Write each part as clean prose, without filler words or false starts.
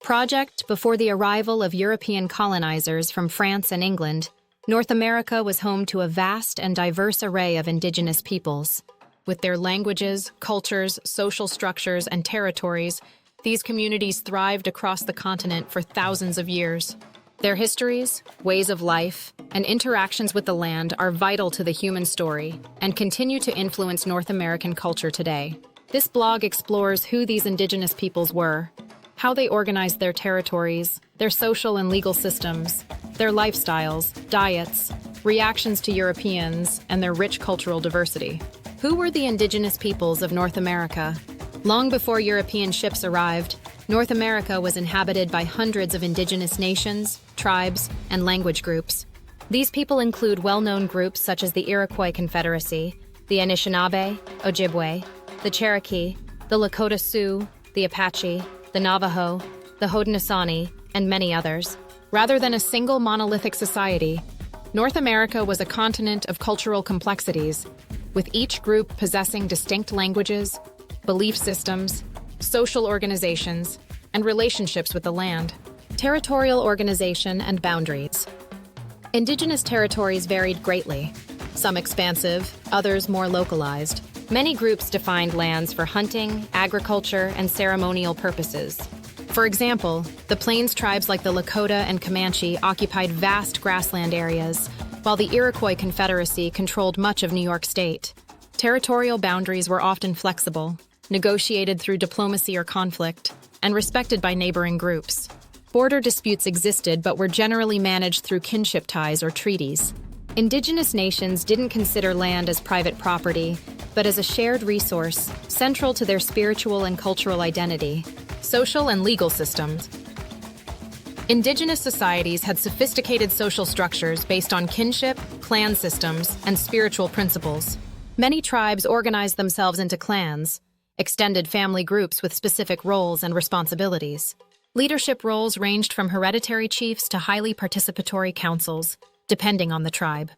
Project before the arrival of European colonizers from France and England, North America was home to a vast and diverse array of indigenous peoples. With their languages, cultures, social structures, and territories, these communities thrived across the continent for thousands of years. Their histories, ways of life, and interactions with the land are vital to the human story and continue to influence North American culture today. This blog explores who these indigenous peoples were, how they organized their territories, their social and legal systems, their lifestyles, diets, reactions to Europeans, and their rich cultural diversity. Who were the indigenous peoples of North America? Long before European ships arrived, North America was inhabited by hundreds of indigenous nations, tribes, and language groups. These people include well-known groups such as the Iroquois Confederacy, the Anishinaabe, Ojibwe, the Cherokee, the Lakota Sioux, the Apache, the Navajo, the Haudenosaunee, and many others. Rather than a single monolithic society, North America was a continent of cultural complexities, with each group possessing distinct languages, belief systems, social organizations, and relationships with the land. Territorial organization and boundaries. Indigenous territories varied greatly, some expansive, others more localized. Many groups defined lands for hunting, agriculture, and ceremonial purposes. For example, the Plains tribes like the Lakota and Comanche occupied vast grassland areas, while the Iroquois Confederacy controlled much of New York State. Territorial boundaries were often flexible, negotiated through diplomacy or conflict, and respected by neighboring groups. Border disputes existed but were generally managed through kinship ties or treaties. Indigenous nations didn't consider land as private property, but as a shared resource, central to their spiritual and cultural identity. Social and legal systems. Indigenous societies had sophisticated social structures based on kinship, clan systems, and spiritual principles. Many tribes organized themselves into clans, extended family groups with specific roles and responsibilities. Leadership roles ranged from hereditary chiefs to highly participatory councils, depending on the tribe.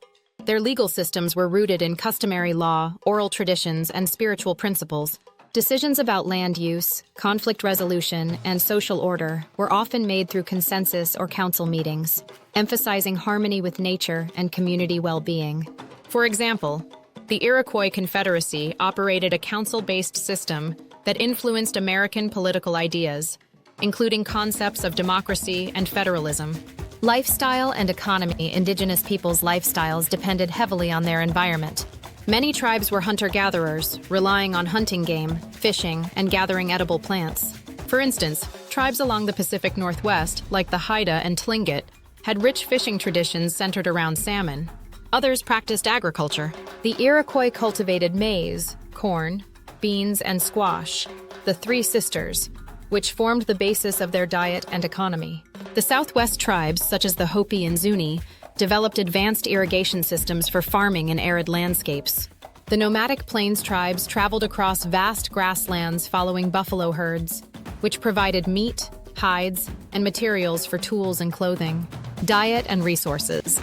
Their legal systems were rooted in customary law, oral traditions, and spiritual principles. Decisions about land use, conflict resolution, and social order were often made through consensus or council meetings, emphasizing harmony with nature and community well-being. For example, the Iroquois Confederacy operated a council-based system that influenced American political ideas, including concepts of democracy and federalism. Lifestyle and economy. Indigenous peoples' lifestyles depended heavily on their environment. Many tribes were hunter-gatherers, relying on hunting game, fishing, and gathering edible plants. For instance, tribes along the Pacific Northwest, like the Haida and Tlingit, had rich fishing traditions centered around salmon. Others practiced agriculture. The Iroquois cultivated maize, corn, beans, and squash, the Three Sisters, which formed the basis of their diet and economy. The Southwest tribes, such as the Hopi and Zuni, developed advanced irrigation systems for farming in arid landscapes. The nomadic Plains tribes traveled across vast grasslands following buffalo herds, which provided meat, hides, and materials for tools and clothing. Diet and resources.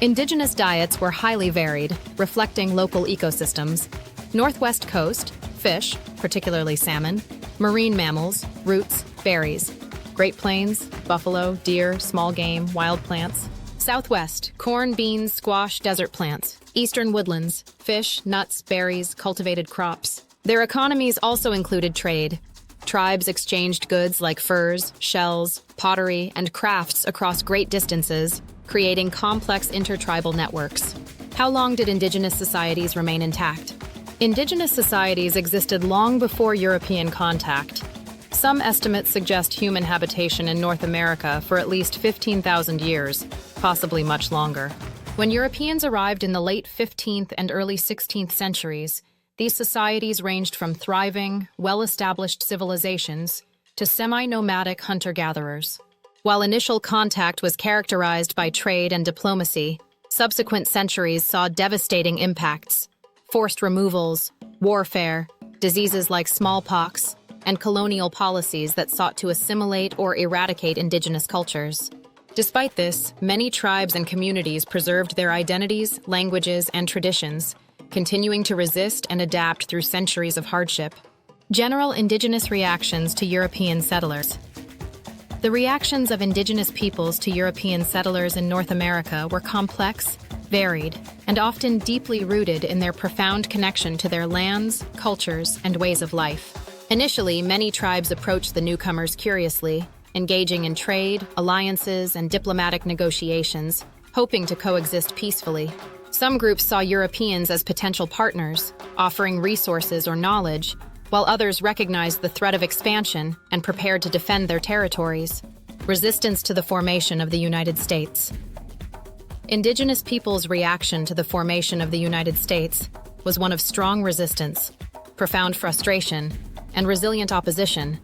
Indigenous diets were highly varied, reflecting local ecosystems. Northwest coast, fish, particularly salmon, marine mammals, roots, berries. Great Plains, buffalo, deer, small game, wild plants. Southwest, corn, beans, squash, desert plants. Eastern woodlands, fish, nuts, berries, cultivated crops. Their economies also included trade. Tribes exchanged goods like furs, shells, pottery, and crafts across great distances, creating complex intertribal networks. How long did indigenous societies remain intact? Indigenous societies existed long before European contact. Some estimates suggest human habitation in North America for at least 15,000 years, possibly much longer. When Europeans arrived in the late 15th and early 16th centuries, these societies ranged from thriving, well-established civilizations to semi-nomadic hunter-gatherers. While initial contact was characterized by trade and diplomacy, subsequent centuries saw devastating impacts: forced removals, warfare, diseases like smallpox, and colonial policies that sought to assimilate or eradicate indigenous cultures. Despite this, many tribes and communities preserved their identities, languages, and traditions, continuing to resist and adapt through centuries of hardship. General indigenous reactions to European settlers. The reactions of indigenous peoples to European settlers in North America were complex, varied, and often deeply rooted in their profound connection to their lands, cultures, and ways of life. Initially, many tribes approached the newcomers curiously, engaging in trade, alliances, and diplomatic negotiations, hoping to coexist peacefully. Some groups saw Europeans as potential partners, offering resources or knowledge, while others recognized the threat of expansion and prepared to defend their territories. Resistance to the formation of the United States. Indigenous peoples' reaction to the formation of the United States was one of strong resistance, profound frustration, and resilient opposition,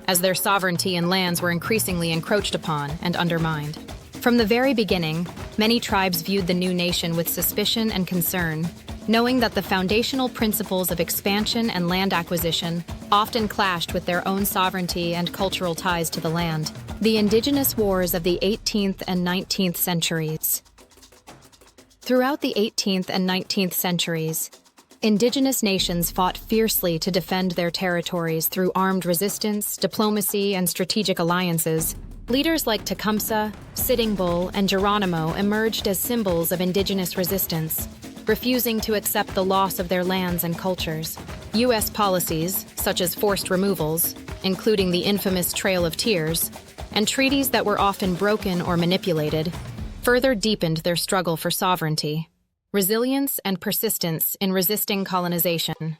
as their sovereignty and lands were increasingly encroached upon and undermined. From the very beginning, many tribes viewed the new nation with suspicion and concern, knowing that the foundational principles of expansion and land acquisition often clashed with their own sovereignty and cultural ties to the land. The Indigenous Wars of the 18th and 19th centuries. Throughout the 18th and 19th centuries, Indigenous nations fought fiercely to defend their territories through armed resistance, diplomacy, and strategic alliances. Leaders like Tecumseh, Sitting Bull, and Geronimo emerged as symbols of Indigenous resistance, refusing to accept the loss of their lands and cultures. U.S. policies, such as forced removals, including the infamous Trail of Tears, and treaties that were often broken or manipulated, further deepened their struggle for sovereignty, resilience, and persistence in resisting colonization.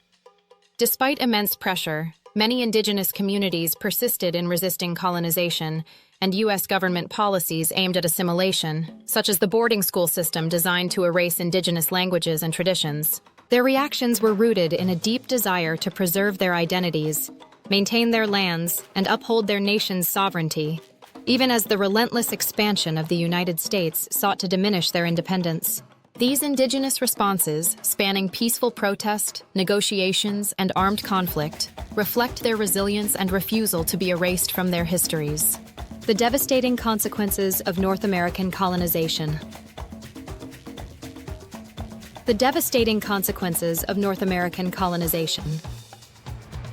Despite immense pressure, many indigenous communities persisted in resisting colonization and U.S. government policies aimed at assimilation, such as the boarding school system designed to erase indigenous languages and traditions. Their reactions were rooted in a deep desire to preserve their identities, maintain their lands, and uphold their nation's sovereignty, even as the relentless expansion of the United States sought to diminish their independence. These indigenous responses, spanning peaceful protest, negotiations, and armed conflict, reflect their resilience and refusal to be erased from their histories. The devastating consequences of North American colonization. The devastating consequences of North American colonization.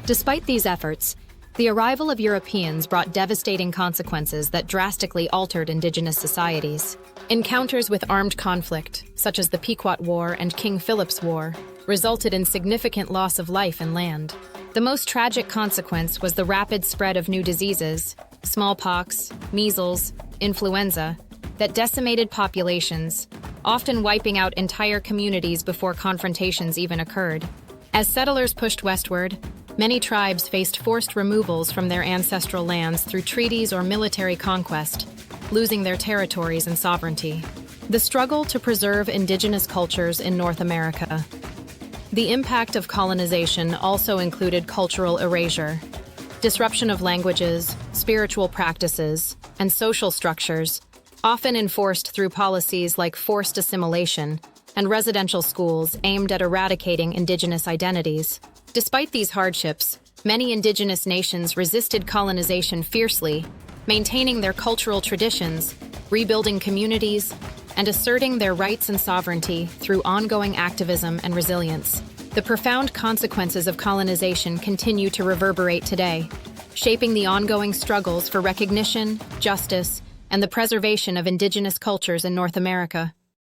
Despite these efforts, the arrival of Europeans brought devastating consequences that drastically altered indigenous societies. Encounters with armed conflict, such as the Pequot War and King Philip's War, resulted in significant loss of life and land. The most tragic consequence was the rapid spread of new diseases, smallpox, measles, influenza, that decimated populations, often wiping out entire communities before confrontations even occurred. As settlers pushed westward, many tribes faced forced removals from their ancestral lands through treaties or military conquest, losing their territories and sovereignty. The struggle to preserve indigenous cultures in North America. The impact of colonization also included cultural erasure, disruption of languages, spiritual practices, and social structures, often enforced through policies like forced assimilation and residential schools aimed at eradicating indigenous identities. Despite these hardships, many indigenous nations resisted colonization fiercely, maintaining their cultural traditions, rebuilding communities, and asserting their rights and sovereignty through ongoing activism and resilience. The profound consequences of colonization continue to reverberate today, shaping the ongoing struggles for recognition, justice, and the preservation of indigenous cultures in North America.